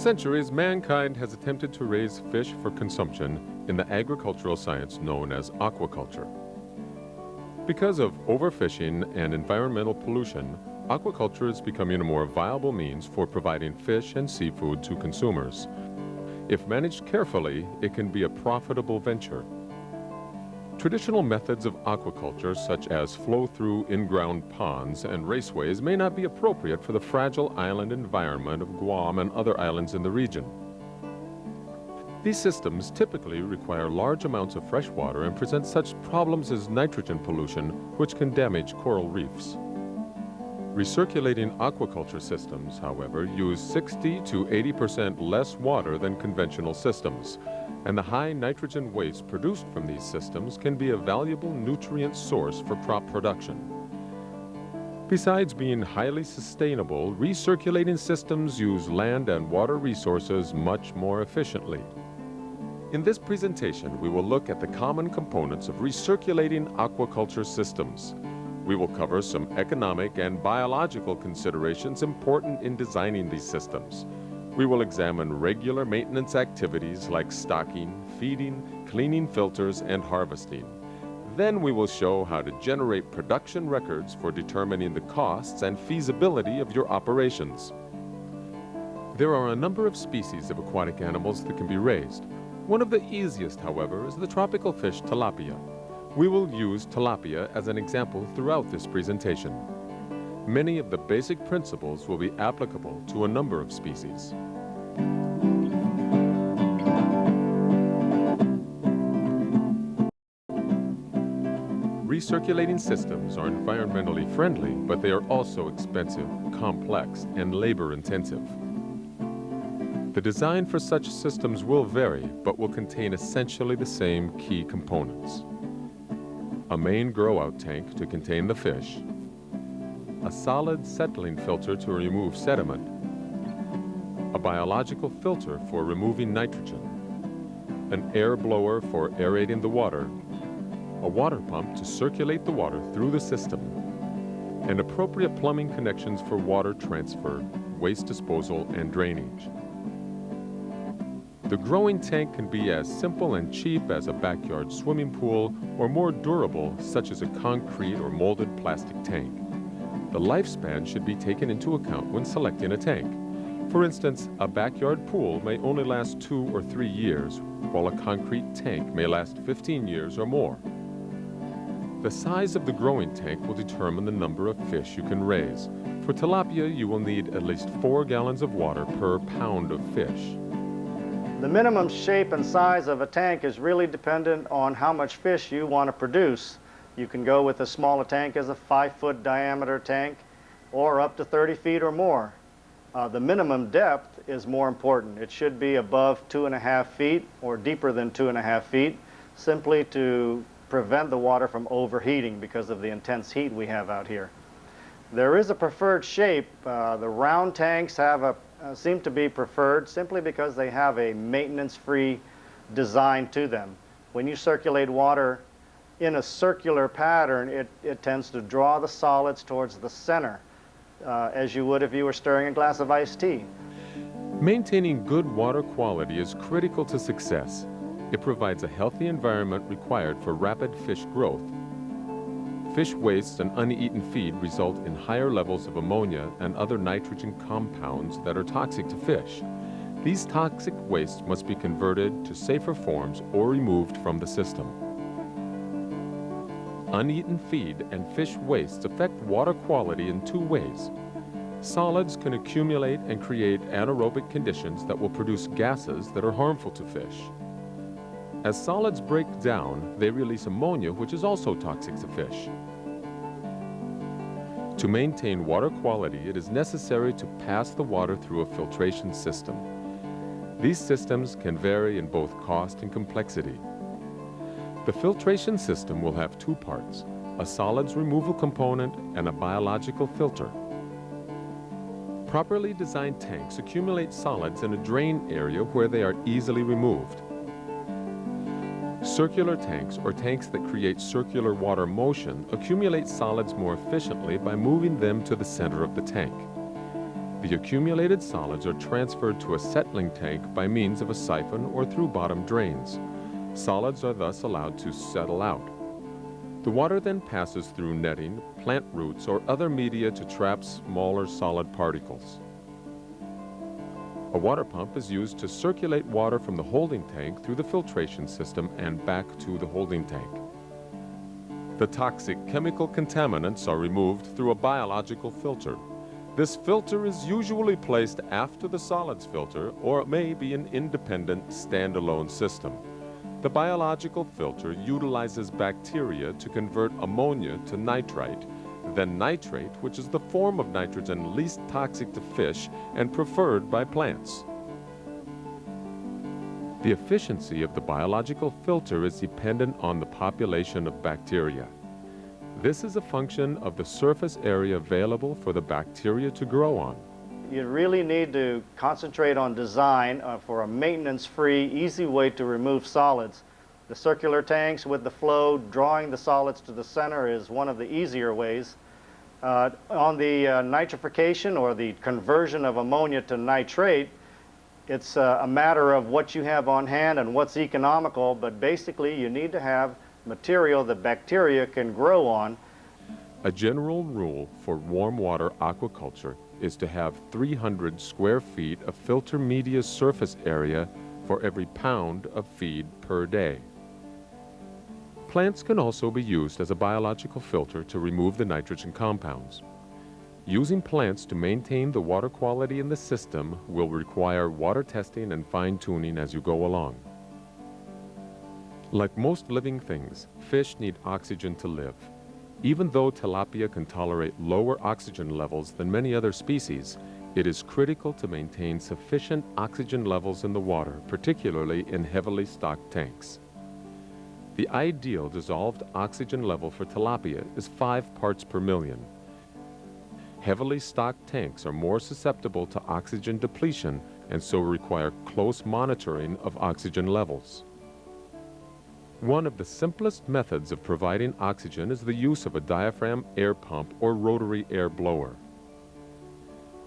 centuries, mankind has attempted to raise fish for consumption in the agricultural science known as aquaculture. Because of overfishing and environmental pollution, aquaculture is becoming a more viable means for providing fish and seafood to consumers. If managed carefully, it can be a profitable venture. Traditional methods of aquaculture, such as flow-through in-ground ponds and raceways, may not be appropriate for the fragile island environment of Guam and other islands in the region. These systems typically require large amounts of fresh water and present such problems as nitrogen pollution, which can damage coral reefs. Recirculating aquaculture systems, however, use 60 to 80% less water than conventional systems, and the high nitrogen waste produced from these systems can be a valuable nutrient source for crop production. Besides being highly sustainable, recirculating systems use land and water resources much more efficiently. In this presentation, we will look at the common components of recirculating aquaculture systems. We will cover some economic and biological considerations important in designing these systems. We will examine regular maintenance activities like stocking, feeding, cleaning filters, and harvesting. Then we will show how to generate production records for determining the costs and feasibility of your operations. There are a number of species of aquatic animals that can be raised. One of the easiest, however, is the tropical fish tilapia. We will use tilapia as an example throughout this presentation. Many of the basic principles will be applicable to a number of species. Recirculating systems are environmentally friendly, but they are also expensive, complex, and labor-intensive. The design for such systems will vary, but will contain essentially the same key components. A main grow-out tank to contain the fish, a solid settling filter to remove sediment, a biological filter for removing nitrogen, an air blower for aerating the water, a water pump to circulate the water through the system, and appropriate plumbing connections for water transfer, waste disposal, and drainage. The growing tank can be as simple and cheap as a backyard swimming pool, or more durable, such as a concrete or molded plastic tank. The lifespan should be taken into account when selecting a tank. For instance, a backyard pool may only last 2 or 3 years, while a concrete tank may last 15 years or more. The size of the growing tank will determine the number of fish you can raise. For tilapia, you will need at least 4 gallons of water per pound of fish. The minimum shape and size of a tank is really dependent on how much fish you want to produce. You can go with as small a tank as a 5-foot diameter tank, or up to 30 feet or more. The minimum depth is more important. It should be above 2.5 feet or deeper than 2.5 feet, simply to prevent the water from overheating because of the intense heat we have out here. There is a preferred shape. The round tanks have seem to be preferred simply because they have a maintenance-free design to them. When you circulate water in a circular pattern, it tends to draw the solids towards the center, as you would if you were stirring a glass of iced tea. Maintaining good water quality is critical to success. It provides a healthy environment required for rapid fish growth. Fish waste and uneaten feed result in higher levels of ammonia and other nitrogen compounds that are toxic to fish. These toxic wastes must be converted to safer forms or removed from the system. Uneaten feed and fish wastes affect water quality in 2 ways. Solids can accumulate and create anaerobic conditions that will produce gases that are harmful to fish. As solids break down, they release ammonia, which is also toxic to fish. To maintain water quality, it is necessary to pass the water through a filtration system. These systems can vary in both cost and complexity. The filtration system will have 2 parts, a solids removal component and a biological filter. Properly designed tanks accumulate solids in a drain area where they are easily removed. Circular tanks, or tanks that create circular water motion, accumulate solids more efficiently by moving them to the center of the tank. The accumulated solids are transferred to a settling tank by means of a siphon or through bottom drains. Solids are thus allowed to settle out. The water then passes through netting, plant roots, or other media to trap smaller solid particles. A water pump is used to circulate water from the holding tank through the filtration system and back to the holding tank. The toxic chemical contaminants are removed through a biological filter. This filter is usually placed after the solids filter, or it may be an independent standalone system. The biological filter utilizes bacteria to convert ammonia to nitrite, then nitrate, which is the form of nitrogen least toxic to fish and preferred by plants. The efficiency of the biological filter is dependent on the population of bacteria. This is a function of the surface area available for the bacteria to grow on. You really need to concentrate on design for a maintenance-free, easy way to remove solids. The circular tanks with the flow drawing the solids to the center is one of the easier ways. On the nitrification or the conversion of ammonia to nitrate, it's a matter of what you have on hand and what's economical, but basically you need to have material that bacteria can grow on. A general rule for warm water aquaculture is to have 300 square feet of filter media surface area for every pound of feed per day. Plants can also be used as a biological filter to remove the nitrogen compounds. Using plants to maintain the water quality in the system will require water testing and fine-tuning as you go along. Like most living things, fish need oxygen to live. Even though tilapia can tolerate lower oxygen levels than many other species, it is critical to maintain sufficient oxygen levels in the water, particularly in heavily stocked tanks. The ideal dissolved oxygen level for tilapia is 5 parts per million. Heavily stocked tanks are more susceptible to oxygen depletion and so require close monitoring of oxygen levels. One of the simplest methods of providing oxygen is the use of a diaphragm air pump or rotary air blower.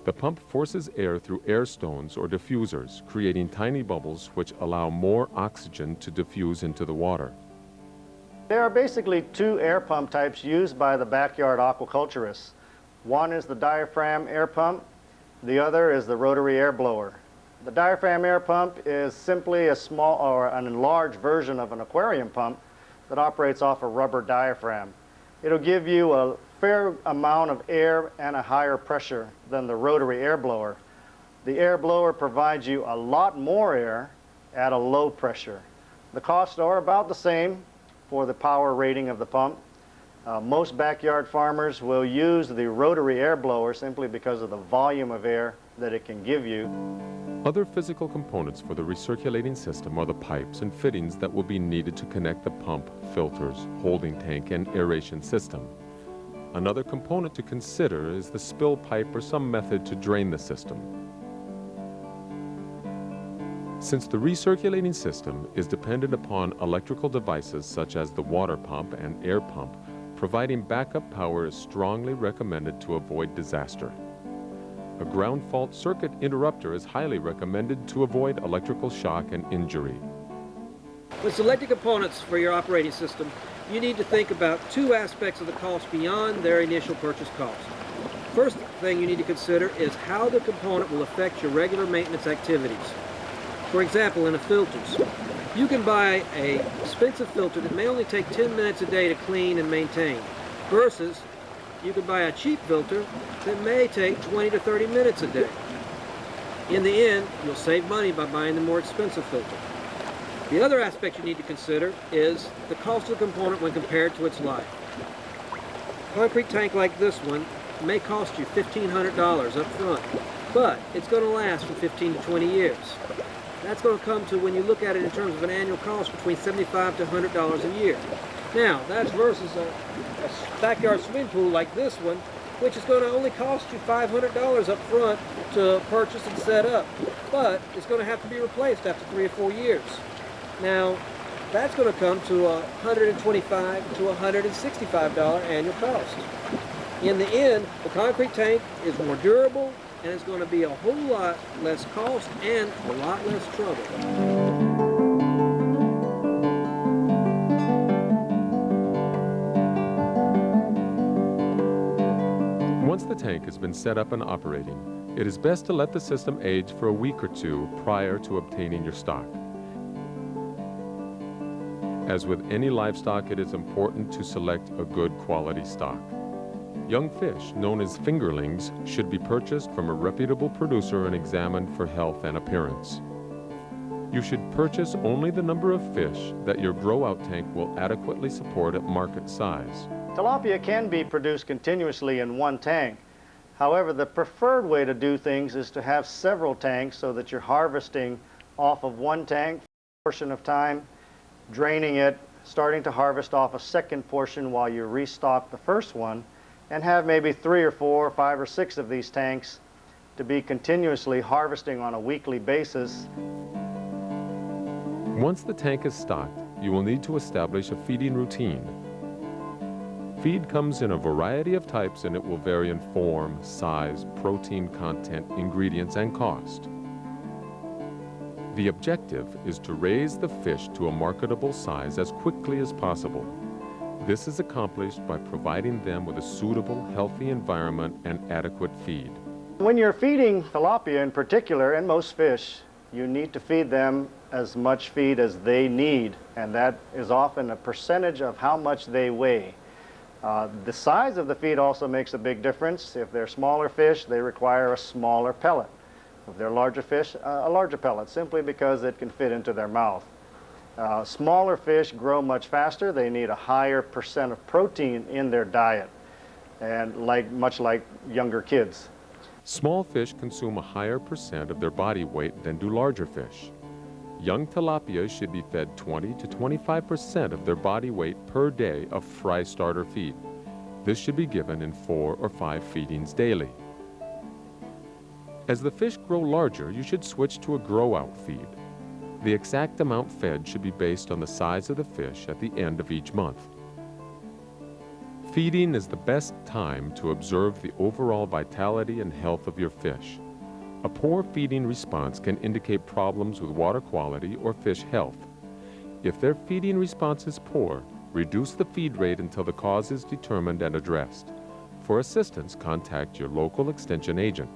The pump forces air through air stones or diffusers, creating tiny bubbles which allow more oxygen to diffuse into the water. There are basically 2 air pump types used by the backyard aquaculturists. One is the diaphragm air pump, the other is the rotary air blower. The diaphragm air pump is simply a small or an enlarged version of an aquarium pump that operates off a rubber diaphragm. It'll give you a fair amount of air and a higher pressure than the rotary air blower. The air blower provides you a lot more air at a low pressure. The costs are about the same for the power rating of the pump. Most backyard farmers will use the rotary air blower simply because of the volume of air that it can give you. Other physical components for the recirculating system are the pipes and fittings that will be needed to connect the pump, filters, holding tank, and aeration system. Another component to consider is the spill pipe or some method to drain the system. Since the recirculating system is dependent upon electrical devices such as the water pump and air pump, providing backup power is strongly recommended to avoid disaster. A ground fault circuit interrupter is highly recommended to avoid electrical shock and injury. When selecting components for your operating system, you need to think about 2 aspects of the cost beyond their initial purchase cost. First thing you need to consider is how the component will affect your regular maintenance activities. For example, in the filters, you can buy an expensive filter that may only take 10 minutes a day to clean and maintain, versus you can buy a cheap filter that may take 20 to 30 minutes a day. In the end, you'll save money by buying the more expensive filter. The other aspect you need to consider is the cost of the component when compared to its life. A concrete tank like this one may cost you $1,500 up front, but it's going to last for 15 to 20 years. That's going to come to, when you look at it in terms of an annual cost, between $75 to $100 a year. Now, that's versus a backyard swimming pool like this one, which is going to only cost you $500 up front to purchase and set up, but it's going to have to be replaced after 3 or 4 years. Now, that's going to come to a $125 to $165 annual cost. In the end, the concrete tank is more durable, and it's going to be a whole lot less cost and a lot less trouble. Once the tank has been set up and operating, it is best to let the system age for a week or two prior to obtaining your stock. As with any livestock, it is important to select a good quality stock. Young fish, known as fingerlings, should be purchased from a reputable producer and examined for health and appearance. You should purchase only the number of fish that your grow-out tank will adequately support at market size. Tilapia can be produced continuously in one tank. However, the preferred way to do things is to have several tanks so that you're harvesting off of one tank for a portion of time, draining it, starting to harvest off a second portion while you restock the first one, and have maybe 3 or 4 or 5 or 6 of these tanks to be continuously harvesting on a weekly basis. Once the tank is stocked, you will need to establish a feeding routine. Feed comes in a variety of types and it will vary in form, size, protein content, ingredients, and cost. The objective is to raise the fish to a marketable size as quickly as possible. This is accomplished by providing them with a suitable, healthy environment and adequate feed. When you're feeding tilapia in particular, and most fish, you need to feed them as much feed as they need, and that is often a percentage of how much they weigh. The size of the feed also makes a big difference. If they're smaller fish, they require a smaller pellet. If they're larger fish, a larger pellet, simply because it can fit into their mouth. Smaller fish grow much faster. They need a higher percent of protein in their diet, and much like younger kids. Small fish consume a higher percent of their body weight than do larger fish. Young tilapia should be fed 20 to 25% of their body weight per day of fry starter feed. This should be given in 4 or 5 feedings daily. As the fish grow larger, you should switch to a grow-out feed. The exact amount fed should be based on the size of the fish at the end of each month. Feeding is the best time to observe the overall vitality and health of your fish. A poor feeding response can indicate problems with water quality or fish health. If their feeding response is poor, reduce the feed rate until the cause is determined and addressed. For assistance, contact your local extension agent.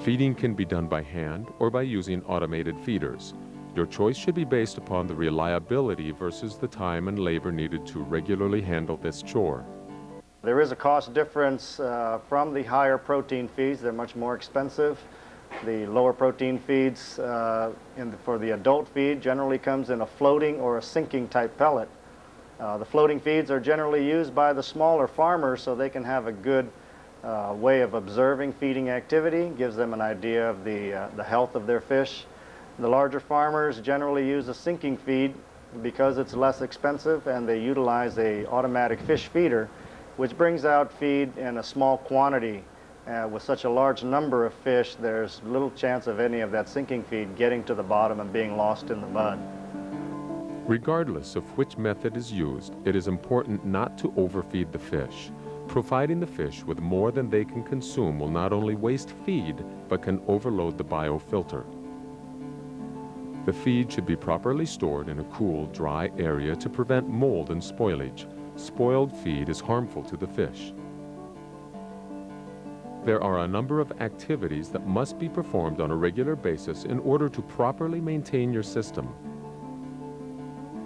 Feeding can be done by hand or by using automated feeders. Your choice should be based upon the reliability versus the time and labor needed to regularly handle this chore. There is a cost difference from the higher protein feeds. They're much more expensive. The lower protein feeds for the adult feed generally comes in a floating or a sinking type pellet. The floating feeds are generally used by the smaller farmers so they can have a good way of observing feeding activity, gives them an idea of the health of their fish. The larger farmers generally use a sinking feed because it's less expensive, and they utilize an automatic fish feeder, which brings out feed in a small quantity. With such a large number of fish, there's little chance of any of that sinking feed getting to the bottom and being lost in the mud. Regardless of which method is used, it is important not to overfeed the fish. Providing the fish with more than they can consume will not only waste feed, but can overload the biofilter. The feed should be properly stored in a cool, dry area to prevent mold and spoilage. Spoiled feed is harmful to the fish. There are a number of activities that must be performed on a regular basis in order to properly maintain your system.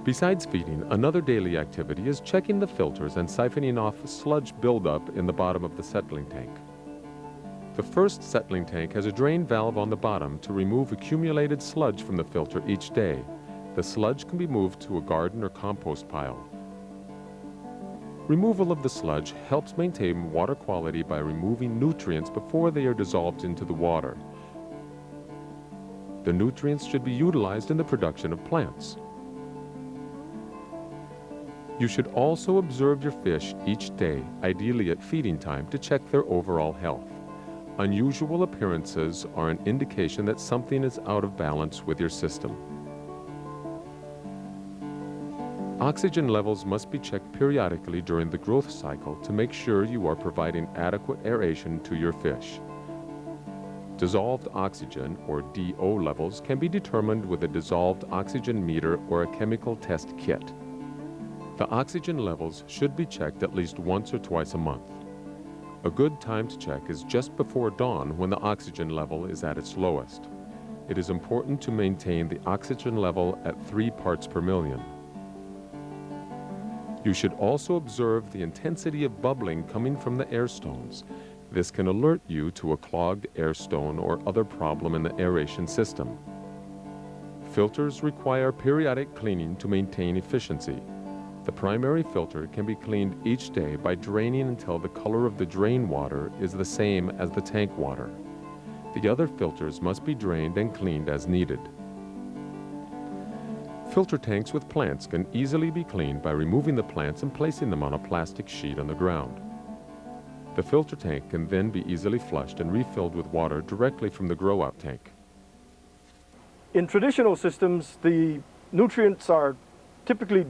Besides feeding, another daily activity is checking the filters and siphoning off sludge buildup in the bottom of the settling tank. The first settling tank has a drain valve on the bottom to remove accumulated sludge from the filter each day. The sludge can be moved to a garden or compost pile. Removal of the sludge helps maintain water quality by removing nutrients before they are dissolved into the water. The nutrients should be utilized in the production of plants. You should also observe your fish each day, ideally at feeding time, to check their overall health. Unusual appearances are an indication that something is out of balance with your system. Oxygen levels must be checked periodically during the growth cycle to make sure you are providing adequate aeration to your fish. Dissolved oxygen, or DO levels, can be determined with a dissolved oxygen meter or a chemical test kit. The oxygen levels should be checked at least once or twice a month. A good time to check is just before dawn when the oxygen level is at its lowest. It is important to maintain the oxygen level at 3 parts per million. You should also observe the intensity of bubbling coming from the air stones. This can alert you to a clogged air stone or other problem in the aeration system. Filters require periodic cleaning to maintain efficiency. The primary filter can be cleaned each day by draining until the color of the drain water is the same as the tank water. The other filters must be drained and cleaned as needed. Filter tanks with plants can easily be cleaned by removing the plants and placing them on a plastic sheet on the ground. The filter tank can then be easily flushed and refilled with water directly from the grow-out tank. In traditional systems, the nutrients are typically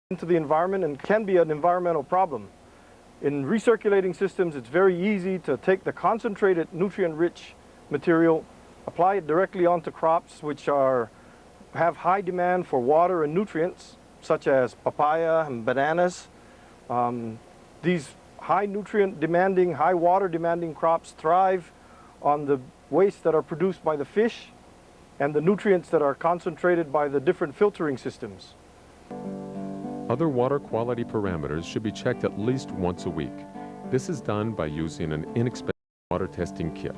into the environment and can be an environmental problem. In recirculating systems, it's very easy to take the concentrated nutrient-rich material, apply it directly onto crops which have high demand for water and nutrients, such as papaya and bananas. These high nutrient demanding, high water demanding crops thrive on the wastes that are produced by the fish and the nutrients that are concentrated by the different filtering systems. Other water quality parameters should be checked at least once a week. This is done by using an inexpensive water testing kit.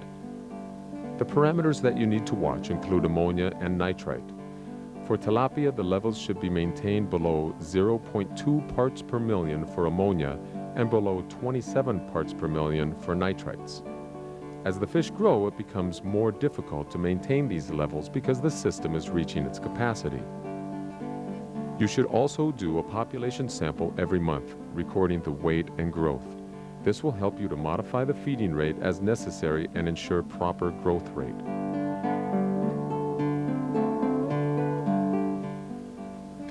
The parameters that you need to watch include ammonia and nitrite. For tilapia, the levels should be maintained below 0.2 parts per million for ammonia and below 27 parts per million for nitrites. As the fish grow, it becomes more difficult to maintain these levels because the system is reaching its capacity. You should also do a population sample every month, recording the weight and growth. This will help you to modify the feeding rate as necessary and ensure proper growth rate.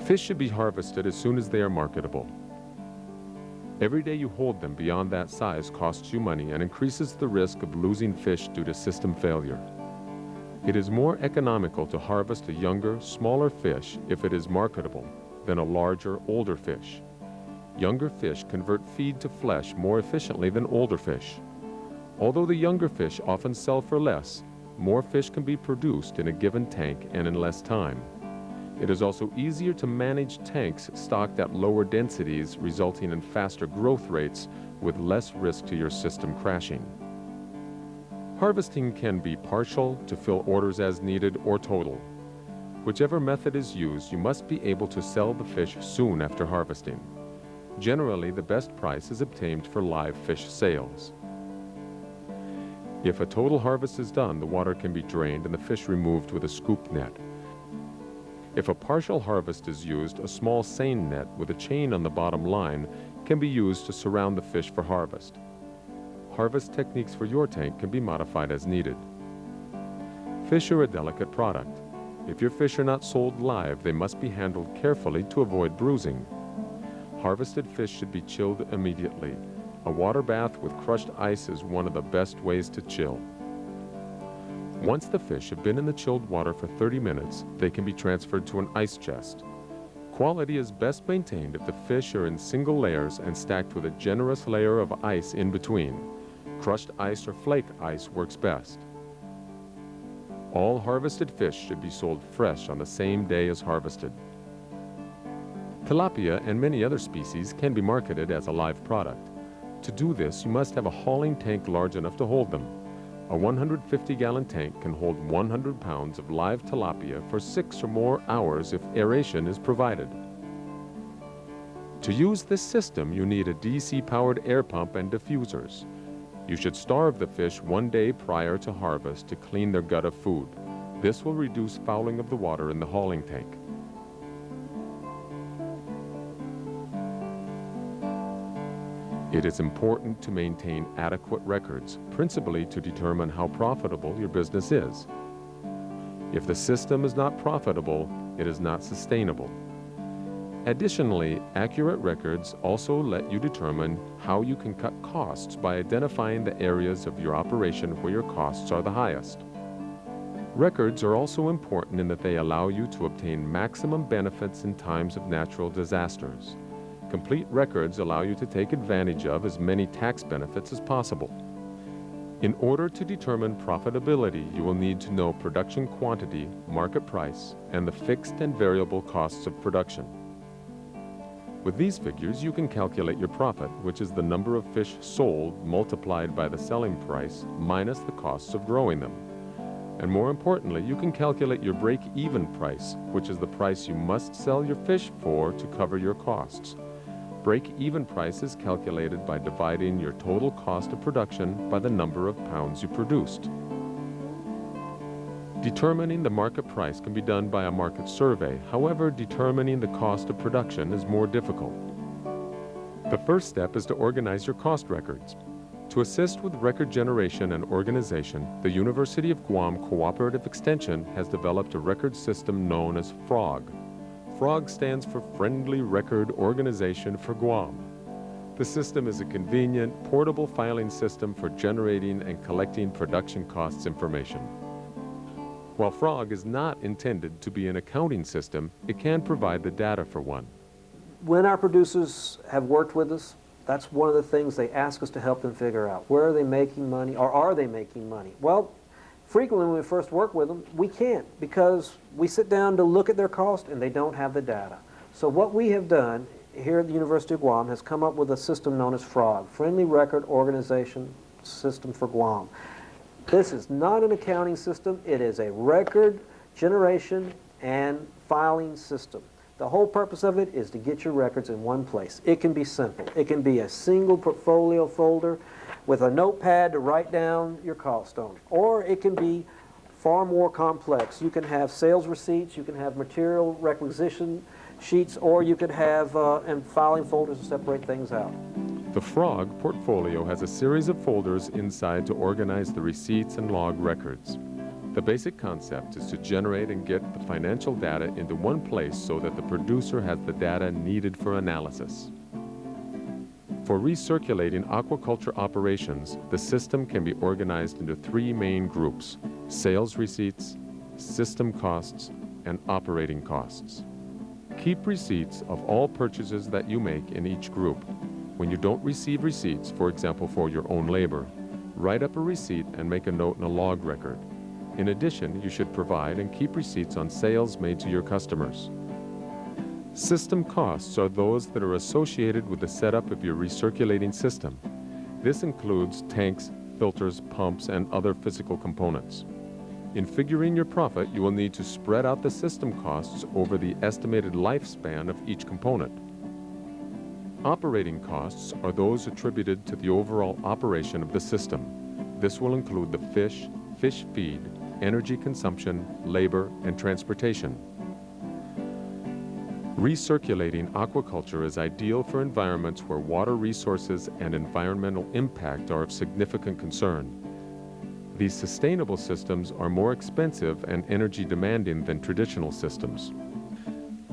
Fish should be harvested as soon as they are marketable. Every day you hold them beyond that size costs you money and increases the risk of losing fish due to system failure. It is more economical to harvest a younger, smaller fish if it is marketable than a larger, older fish. Younger fish convert feed to flesh more efficiently than older fish. Although the younger fish often sell for less, more fish can be produced in a given tank and in less time. It is also easier to manage tanks stocked at lower densities, resulting in faster growth rates with less risk to your system crashing. Harvesting can be partial, to fill orders as needed, or total. Whichever method is used, you must be able to sell the fish soon after harvesting. Generally, the best price is obtained for live fish sales. If a total harvest is done, the water can be drained and the fish removed with a scoop net. If a partial harvest is used, a small seine net with a chain on the bottom line can be used to surround the fish for harvest. Harvest techniques for your tank can be modified as needed. Fish are a delicate product. If your fish are not sold live, they must be handled carefully to avoid bruising. Harvested fish should be chilled immediately. A water bath with crushed ice is one of the best ways to chill. Once the fish have been in the chilled water for 30 minutes, they can be transferred to an ice chest. Quality is best maintained if the fish are in single layers and stacked with a generous layer of ice in between. Crushed ice or flake ice works best. All harvested fish should be sold fresh on the same day as harvested. Tilapia and many other species can be marketed as a live product. To do this, you must have a hauling tank large enough to hold them. A 150-gallon tank can hold 100 pounds of live tilapia for 6 or more hours if aeration is provided. To use this system, you need a DC-powered air pump and diffusers. You should starve the fish 1 day prior to harvest to clean their gut of food. This will reduce fouling of the water in the hauling tank. It is important to maintain adequate records, principally to determine how profitable your business is. If the system is not profitable, it is not sustainable. Additionally, accurate records also let you determine how you can cut costs by identifying the areas of your operation where your costs are the highest. Records are also important in that they allow you to obtain maximum benefits in times of natural disasters. Complete records allow you to take advantage of as many tax benefits as possible. In order to determine profitability, you will need to know production quantity, market price, and the fixed and variable costs of production. With these figures, you can calculate your profit, which is the number of fish sold multiplied by the selling price minus the costs of growing them. And more importantly, you can calculate your break-even price, which is the price you must sell your fish for to cover your costs. Break-even price is calculated by dividing your total cost of production by the number of pounds you produced. Determining the market price can be done by a market survey. However, determining the cost of production is more difficult. The first step is to organize your cost records. To assist with record generation and organization, the University of Guam Cooperative Extension has developed a record system known as F.R.O.G. F.R.O.G stands for Friendly Record Organization for Guam. The system is a convenient, portable filing system for generating and collecting production costs information. While F.R.O.G is not intended to be an accounting system, it can provide the data for one. When our producers have worked with us, that's one of the things they ask us to help them figure out. Where are they making money, or are they making money? Well, frequently when we first work with them, we can't, because we sit down to look at their cost and they don't have the data. So what we have done here at the University of Guam has come up with a system known as F.R.O.G, Friendly Record Organization System for Guam. This is not an accounting system. It is a record generation and filing system. The whole purpose of it is to get your records in one place. It can be simple. It can be a single portfolio folder with a notepad to write down your cost on. Or it can be far more complex. You can have sales receipts, you can have material requisition sheets, or you could have and filing folders to separate things out. The F.R.O.G portfolio has a series of folders inside to organize the receipts and log records. The basic concept is to generate and get the financial data into one place so that the producer has the data needed for analysis. For recirculating aquaculture operations, the system can be organized into three main groups: sales receipts, system costs, and operating costs. Keep receipts of all purchases that you make in each group. When you don't receive receipts, for example for your own labor, write up a receipt and make a note in a log record. In addition, you should provide and keep receipts on sales made to your customers. System costs are those that are associated with the setup of your recirculating system. This includes tanks, filters, pumps, and other physical components. In figuring your profit, you will need to spread out the system costs over the estimated lifespan of each component. Operating costs are those attributed to the overall operation of the system. This will include the fish, fish feed, energy consumption, labor, and transportation. Recirculating aquaculture is ideal for environments where water resources and environmental impact are of significant concern. These sustainable systems are more expensive and energy demanding than traditional systems.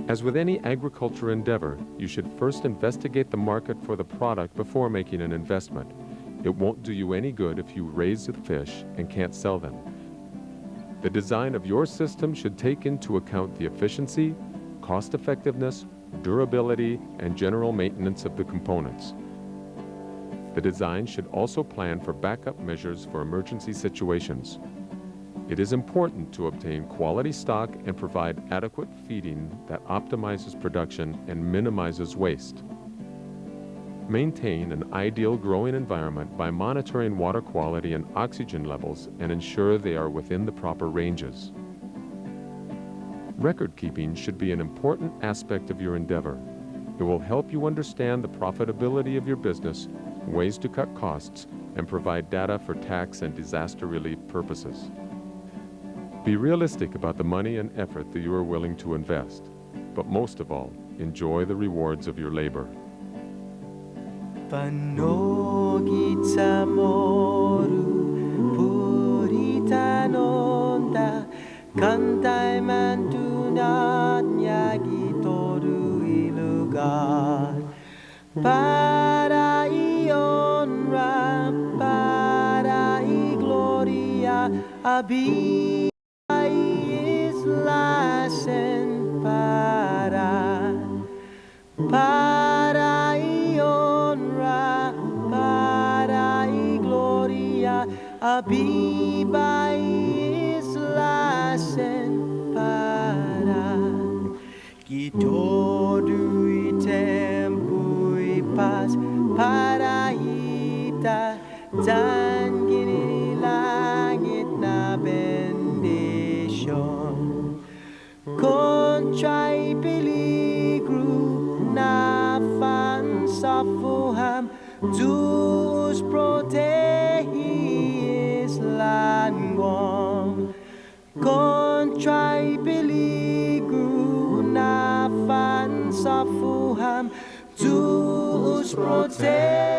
As with any agriculture endeavor, you should first investigate the market for the product before making an investment. It won't do you any good if you raise the fish and can't sell them. The design of your system should take into account the efficiency, cost effectiveness, durability, and general maintenance of the components. The design should also plan for backup measures for emergency situations. It is important to obtain quality stock and provide adequate feeding that optimizes production and minimizes waste. Maintain an ideal growing environment by monitoring water quality and oxygen levels and ensure they are within the proper ranges. Record keeping should be an important aspect of your endeavor. It will help you understand the profitability of your business, ways to cut costs, and provide data for tax and disaster relief purposes. Be realistic about the money and effort that you are willing to invest, but most of all, enjoy the rewards of your labor. Kantai man do not yagi toru ilu God. Para y honra, para y gloria, abi islasen para y honra, para y gloria, abiba islasen para. Gitodu y tempo y paz para ita tan gini langit na bendición. Contra y peligro na fansafuham Deus protege languam. Contra y peligro na fansafuham Deus protege